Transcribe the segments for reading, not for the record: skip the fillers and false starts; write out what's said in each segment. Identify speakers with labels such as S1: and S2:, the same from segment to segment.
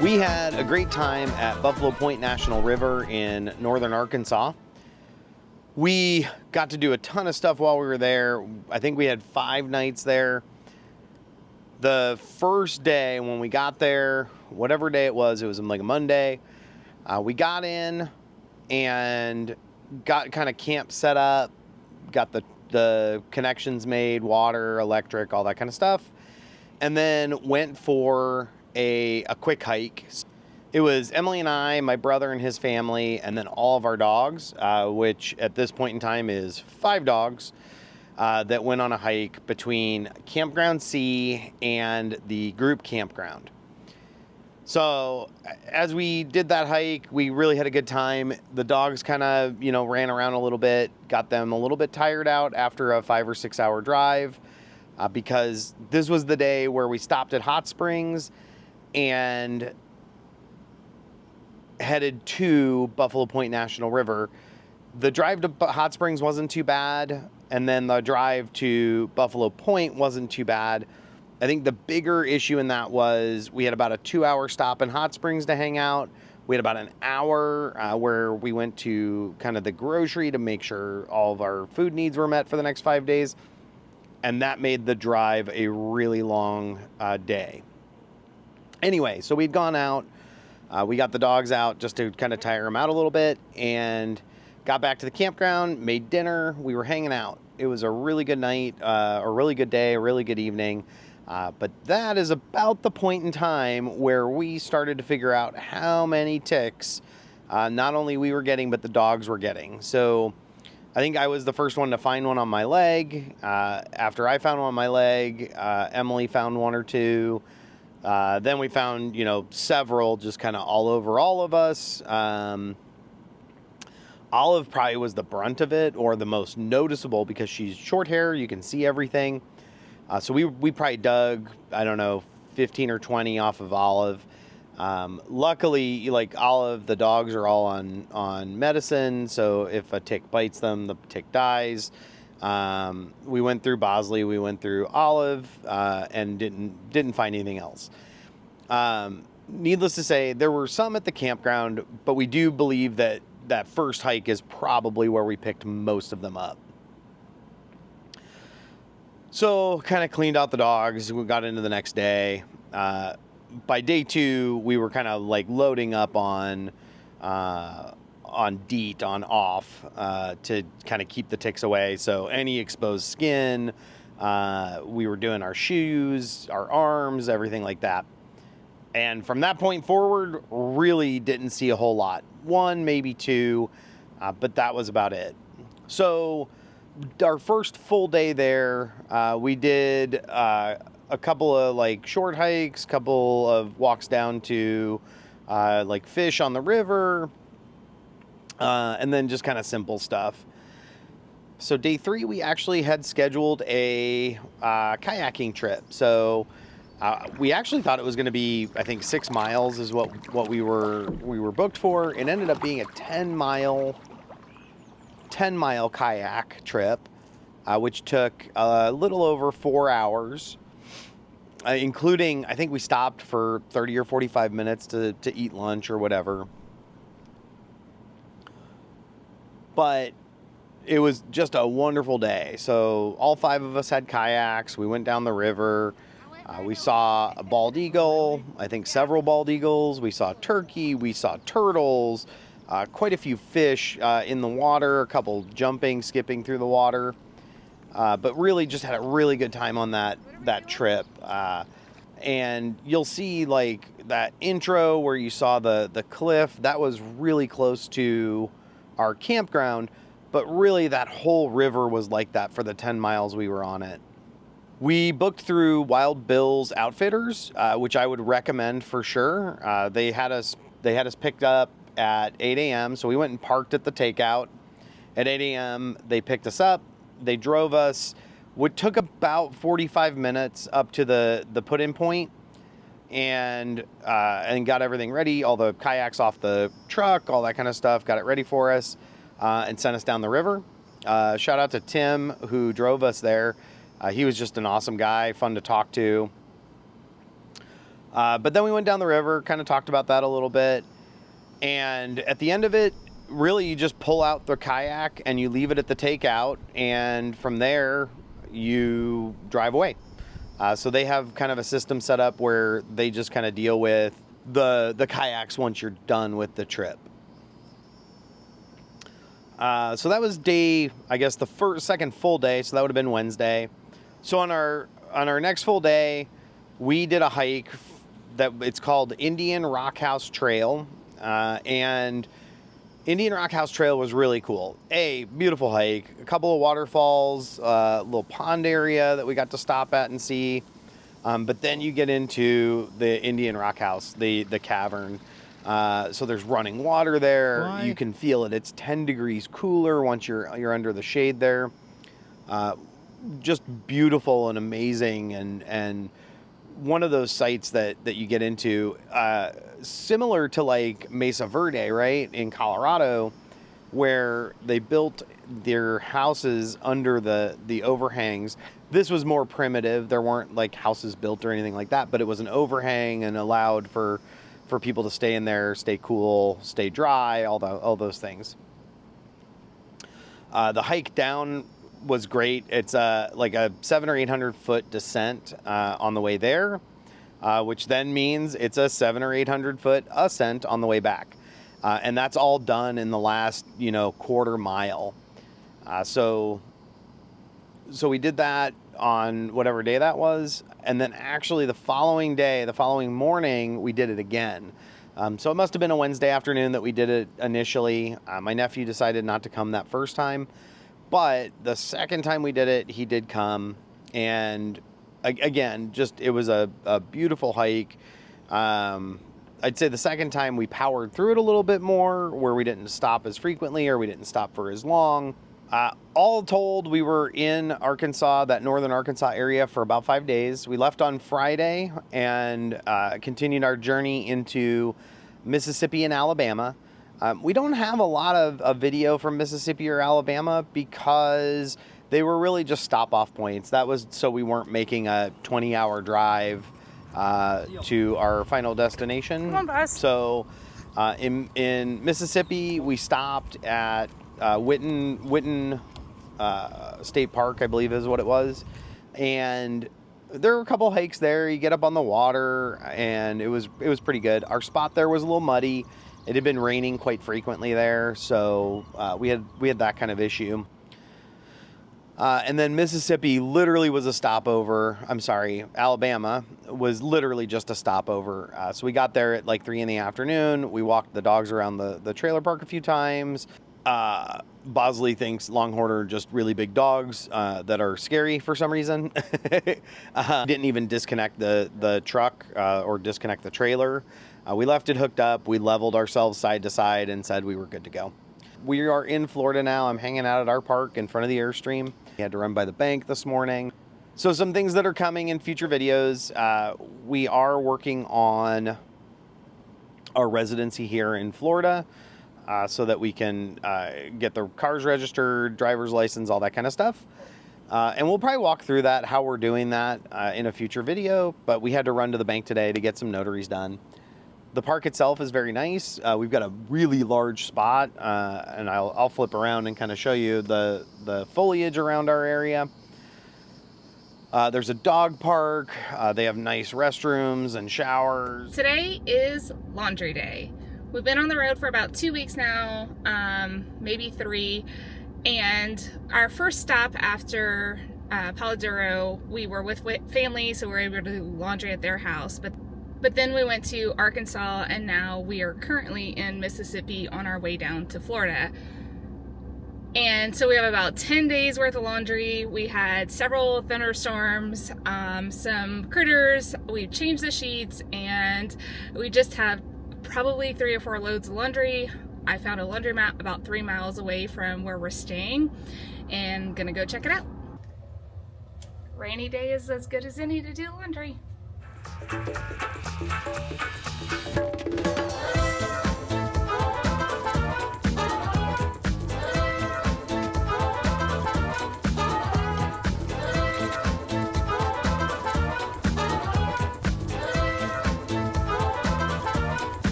S1: We had a great time at Buffalo Point National River in northern Arkansas. We got to do a ton of stuff while we were there. I think we had 5 nights there. The first day when we got there, whatever day it was like a Monday, we got in and got kind of camp set up, got the connections made, water, electric, all that kind of stuff, and then went for a quick hike. It was Emily and I, my brother and his family, and then all of our dogs, which at this point in time is 5 dogs, that went on a hike between Campground C and the group campground. So as we did that hike, we really had a good time. The dogs kind of, ran around a little bit, got them a little bit tired out after a 5 or 6 hour drive, because this was the day where we stopped at Hot Springs and headed to Buffalo Point National River. The drive to Hot Springs wasn't too bad, and then the drive to Buffalo Point wasn't too bad. I think the bigger issue in that was we had about a 2-hour stop in Hot Springs to hang out. We had about an hour where we went to kind of the grocery to make sure all of our food needs were met for the next 5 days, and that made the drive a really long day. Anyway, so we'd gone out. We got the dogs out just to kind of tire them out a little bit, and got back to the campground, made dinner. We were hanging out. It was a really good night, a really good day, a really good evening. But that is about the point in time where we started to figure out how many ticks not only we were getting, but the dogs were getting. So I think I was the first one to find one on my leg. After I found one on my leg, Emily found 1 or 2. Then we found, several just kind of all over all of us. Olive probably was the brunt of it, or the most noticeable, because she's short hair. You can see everything. So we probably dug, 15 or 20 off of Olive. Luckily, like Olive, the dogs are all on medicine. So if a tick bites them, the tick dies. We went through Bosley, we went through Olive, and didn't find anything else. Needless to say, there were some at the campground, but we do believe that first hike is probably where we picked most of them up. So kind of cleaned out the dogs. We got into the next day. By day 2, we were kind of like loading up on DEET, on off, to kind of keep the ticks away. So any exposed skin, we were doing our shoes, our arms, everything like that. And from that point forward, really didn't see a whole lot. 1, maybe 2, but that was about it. So our first full day there, we did a couple of like short hikes, couple of walks down to like fish on the river, and then just kind of simple stuff. So day 3, we actually had scheduled a kayaking trip. So we actually thought it was going to be, I think 6 miles is what we were booked for. It ended up being a 10 mile kayak trip, which took a little over 4 hours, including, I think we stopped for 30 or 45 minutes to eat lunch or whatever. But it was just a wonderful day. So all 5 of us had kayaks. We went down the river. We saw a bald eagle, I think several bald eagles. We saw turkey. We saw turtles, quite a few fish in the water, a couple jumping, skipping through the water. But really just had a really good time on that trip. And you'll see like that intro where you saw the cliff. That was really close to our campground. But really that whole river was like that for the 10 miles we were on it. We booked through Wild Bill's Outfitters, which I would recommend for sure. They had us picked up at 8 a.m. So we went and parked at the takeout. At 8 a.m. they picked us up. They drove us. It took about 45 minutes up to the put-in point, and got everything ready. All the kayaks off the truck, all that kind of stuff. Got it ready for us, and sent us down the river. Shout out to Tim who drove us there. He was just an awesome guy, fun to talk to. But then we went down the river, kind of talked about that a little bit. And at the end of it, really you just pull out the kayak and you leave it at the takeout. And from there, you drive away. So they have kind of a system set up where they just kind of deal with the kayaks once you're done with the trip. So that was day, I guess the second full day. So that would have been Wednesday. So on our next full day, we did a hike that it's called Indian Rockhouse Trail. And Indian Rockhouse Trail was really cool. Beautiful hike, a couple of waterfalls, a little pond area that we got to stop at and see. But then you get into the Indian Rockhouse, the cavern. So there's running water there.
S2: Why?
S1: You can feel it. It's 10 degrees cooler once you're under the shade there. Just beautiful and amazing, and one of those sites that you get into, similar to like Mesa Verde, right, in Colorado, where they built their houses under the overhangs. This was more primitive. There weren't like houses built or anything like that, but it was an overhang and allowed for people to stay in there, stay cool, stay dry, all those things. The hike down was great. It's like a 700 or 800 foot descent on the way there, which then means it's a 700 or 800 foot ascent on the way back. And that's all done in the last, quarter mile. So we did that on whatever day that was. And then actually the following morning, we did it again. So it must have been a Wednesday afternoon that we did it initially. My nephew decided not to come that first time. But the second time we did it, he did come. And again, it was a beautiful hike. I'd say the second time we powered through it a little bit more, where we didn't stop as frequently or we didn't stop for as long. All told, we were in Arkansas, that northern Arkansas area, for about 5 days. We left on Friday and continued our journey into Mississippi and Alabama. We don't have a lot of video from Mississippi or Alabama because they were really just stop-off points. That was so we weren't making a 20-hour drive to our final destination.
S2: Come on, bus.
S1: So in Mississippi, we stopped at Witten State Park, I believe is what it was. And there were a couple hikes there. You get up on the water, and it was pretty good. Our spot there was a little muddy. It had been raining quite frequently there, so we had that kind of issue. And then Mississippi literally was a stopover. Alabama was literally just a stopover. So we got there at like 3 p.m. We walked the dogs around the trailer park a few times. Bosley thinks Longhorn are just really big dogs that are scary for some reason. Didn't even disconnect the truck or disconnect the trailer. We left it hooked up. We leveled ourselves side to side and said we were good to go. We are in Florida now. I'm hanging out at our park in front of the Airstream. We had to run by the bank this morning. So some things that are coming in future videos. We are working on our residency here in Florida so that we can get the cars registered, driver's license, all that kind of stuff. And we'll probably walk through that, how we're doing that in a future video. But we had to run to the bank today to get some notaries done. The park itself is very nice. We've got a really large spot, and I'll flip around and kind of show you the foliage around our area. There's a dog park. They have nice restrooms and showers.
S2: Today is laundry day. We've been on the road for about 2 weeks now, maybe 3. And our first stop after Palo Duro, we were with family, so we were able to do laundry at their house. But then we went to Arkansas, and now we are currently in Mississippi on our way down to Florida. And so we have about 10 days worth of laundry. We had several thunderstorms, some critters, we changed the sheets, and we just have probably 3 or 4 loads of laundry. I found a laundromat about 3 miles away from where we're staying and gonna go check it out. Rainy day is as good as any to do laundry.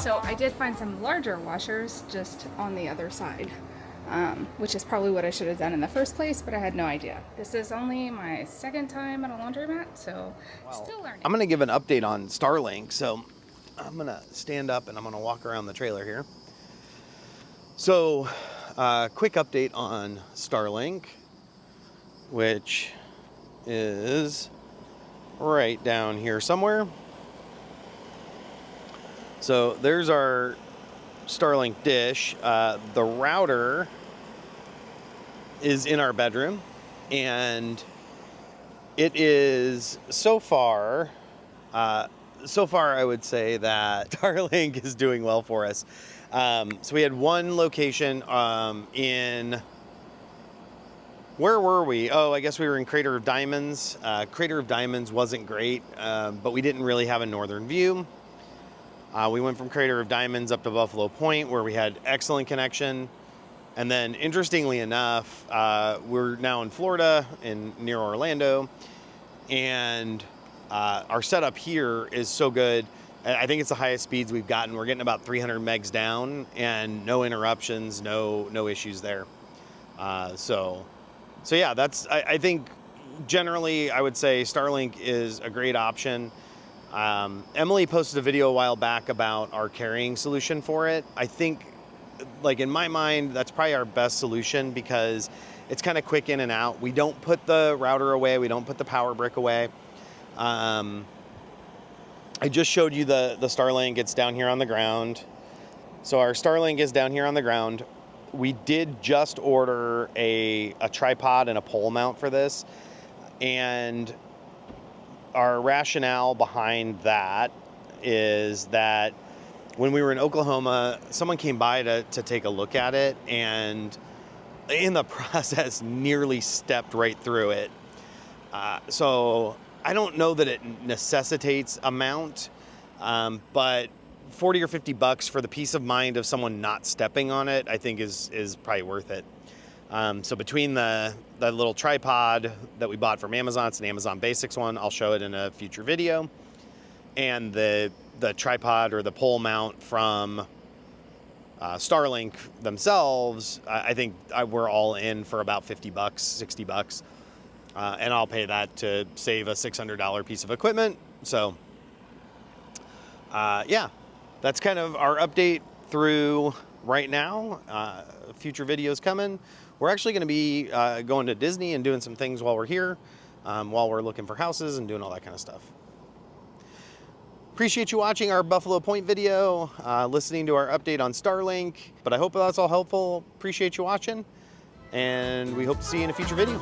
S2: So I did find some larger washers just on the other side, which is probably what I should have done in the first place, but I had no idea. This is only my second time at a laundromat, so still learning.
S1: I'm going to give an update on Starlink. So I'm going to stand up and I'm going to walk around the trailer here. So quick update on Starlink, which is right down here somewhere. So there's our Starlink dish. The router is in our bedroom, and it is so far I would say that Starlink is doing well for us. So we had one location in, where were we? Oh, I guess we were in Crater of Diamonds. Crater of Diamonds wasn't great, but we didn't really have a northern view. We went from Crater of Diamonds up to Buffalo Point, where we had excellent connection. And then, interestingly enough, we're now in Florida, near Orlando, and our setup here is so good. I think it's the highest speeds we've gotten. We're getting about 300 megs down, and no interruptions, no issues there. So yeah, I think generally I would say Starlink is a great option. Emily posted a video a while back about our carrying solution for it. I think, like, in my mind, that's probably our best solution because it's kind of quick in and out. We don't put the router away. We don't put the power brick away. I just showed you the Starlink. It's down here on the ground. So our Starlink is down here on the ground. We did just order a tripod and a pole mount for this. And our rationale behind that is that when we were in Oklahoma, someone came by to take a look at it, and in the process nearly stepped right through it. So I don't know that it necessitates a mount, but 40 or 50 bucks for the peace of mind of someone not stepping on it, I think is probably worth it. So between the little tripod that we bought from Amazon, it's an Amazon Basics one, I'll show it in a future video, and the tripod or the pole mount from Starlink themselves, I think we're all in for about 50 bucks, 60 bucks. And I'll pay that to save a $600 piece of equipment. So yeah, that's kind of our update through right now. Future videos coming. We're actually going to be going to Disney and doing some things while we're here, while we're looking for houses and doing all that kind of stuff. Appreciate you watching our Buffalo Point video, listening to our update on Starlink, but I hope that's all helpful. Appreciate you watching, and we hope to see you in a future video.